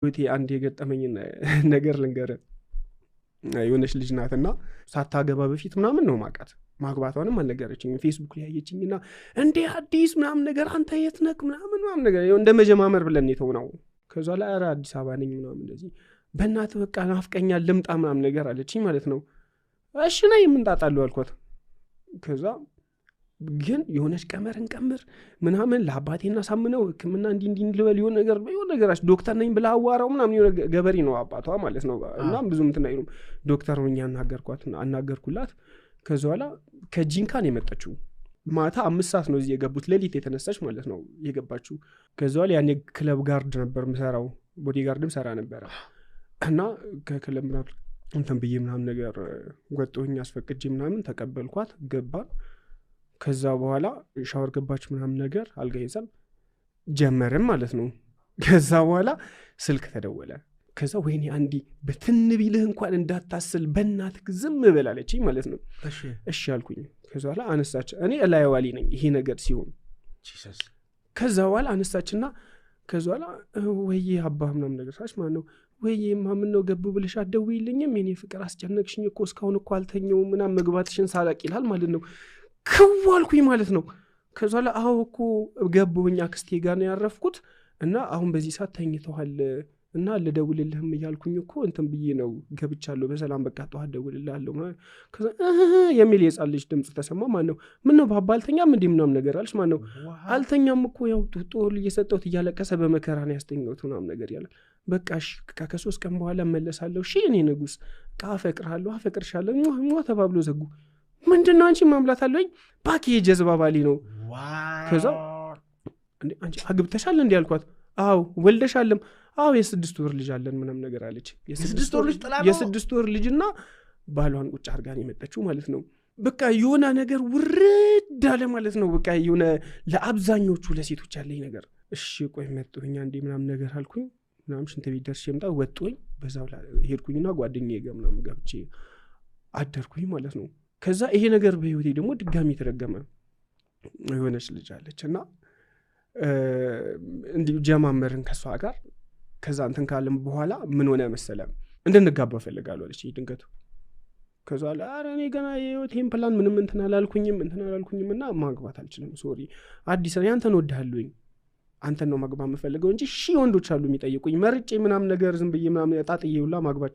ወይቴ አንድ የገጠመኝ ነገር ልንገርህ። የሆነች ልጅ ናትና ሳታገባ በፊት ምናምን ነው ማቃት ማግባቷንም አልነገረችኝም። ፌስቡክ ላይ ያየችኝና እንዴ አዲስ ምናምን ነገር አንተ የት ነህ ምናምን ነገር እንደ መጀማመር ብለን የተውነው። ከዛ ላይ ኧረ አዲስ አበባ ነኝ ምናምን እንደዚህ በእናትህ በቃ ናፍቀኛል ልምጣ ምናምን ነገር አለችኝ ማለት ነው። እሺ ነይ የምንጣጣለው አልኳት። ከዛ ግን የሆነች ቀመር ምናምን ለአባቴና ሳምነው ህክምና እንዲህ ልበል የሆነ ነገር ዶክተር ነኝ ብላ አዋራው ምናምን የሆነ ገበሬ ነው አባቷ ማለት ነው። እና ብዙም እንትን አይሉም። ዶክተር ሆኜ አናገርኩላት። ከዛ በኋላ ከጂንካ ነው የመጣችው። ማታ 5 ሰዓት ነው እዚህ የገቡት። ሌሊት የተነሳች ማለት ነው የገባችው። ከዛ በኋላ ያኔ ክለብ ጋርድ ነበር ምሰራው፣ ቦዲ ጋርድም ሰራ ነበር። እና ከክለብ ምናምን እንትን ብዬ ምናምን ነገር ወጥቶኝ አስፈቅጄ ምናምን ተቀበልኳት። ገባን። ከዛ በኋላ ሻወር ገባች ምናምን ነገር አልጋ ይዘን ጀመርን ማለት ነው። ከዛ በኋላ ስልክ ተደወለ። ከዛ ወይኔ አንዲ በትን ቢልህ እንኳን እንዳታስል በእናትህ ዝም በላለችኝ ማለት ነው። እሺ አልኩኝ። ከዛ በኋላ አነሳች። እኔ እላይዋሊ ነኝ ይሄ ነገር ሲሆን ከዛ በኋላ አነሳችና ከዛ በኋላ ወይዬ አባ ምናምን ነገር ሳች ማለት ነው። ወይዬ ማምን ነው ገቡ ብለሽ አትደውይልኝም? የኔ ፍቅር አስጨነቅሽኝ እኮ እስካሁን እኮ አልተኛውም ምናምን መግባትሽን ሳላቅ ይላል ማለት ነው። ክዋልኩኝ ማለት ነው። ከዛ ላይ አዎ እኮ ገቡኛ አክስቴ ጋር ነው ያረፍኩት እና አሁን በዚህ ሰዓት ተኝተዋል እና ልደውልልህም እያልኩኝ እኮ እንትን ብዬ ነው ገብቻለሁ በሰላም በቃ ጠዋት ደውልልሃለሁ። ከዛ የሚል የጻል ልጅ ድምጽ ተሰማ ማለት ነው። ምን ነው ባባ አልተኛም እንዴ ምናምን ነገር አለች ማለት ነው። አልተኛም እኮ ያው ጦር እየሰጠሁት እያለቀሰ በመከራ ነው ያስተኛሁት ምናምን ነገር ያለ። በቃ እሺ ከ3 ቀን በኋላ እመለሳለሁ። እሺ እኔ ንጉስ አፈቅርሃለሁ አፈቅርሻለሁ ሟ ተባብሎ ዘጉ። ምንድነው አንቺ ማምላት አለኝ ባኪ የጀዝባ ባሊ ነው። ከዛ እንዴ አንቺ አግብተሻል እንዴ አልኳት። አዎ ወልደሻልም? አዎ የ6 ወር ልጅ አለን ምናምን ነገር አለች። የ6 ወር ልጅና ባሏን ቁጭ አርጋ ነው የመጣችው ማለት ነው። በቃ የሆነ ነገር ውርድ አለ ማለት ነው። በቃ የሆነ ለአብዛኞቹ ለሴቶች ያለኝ ነገር እሺ ቆይ መጥቶኛ እንዴ ምናምን ነገር አልኩኝ። ምናምን ሽንት ቤት ደርሼ መጣ ወጥቶኝ በዛው ላይ ሄድኩኝና ጓደኛዬ ጋር ምናምን ገብቼ አደርኩኝ ማለት ነው። ከዛ ይሄ ነገር በህይወቴ ደግሞ ድጋሚ ተደገመ። የሆነች ልጅ አለች እና እንዲሁ ጀማመርን ከሷ ጋር። ከዛ እንትን ካለም በኋላ ምን ሆነ መሰለም እንድንጋባ ፈልጋለሁ አለች ድንገቱ። ከዛ አረ እኔ ገና የህይወቴን ፕላን ምንም እንትን አላልኩኝም እና ማግባት አልችልም ሶሪ አዲስ ነው ያንተን ወድሃለሁኝ አንተን ነው ማግባት የምፈልገው እንጂ ሺህ ወንዶች አሉ የሚጠይቁኝ መርጬ ምናምን ነገር ዝም ብዬ ምናምን ጣጥዬ ሁላ ማግባት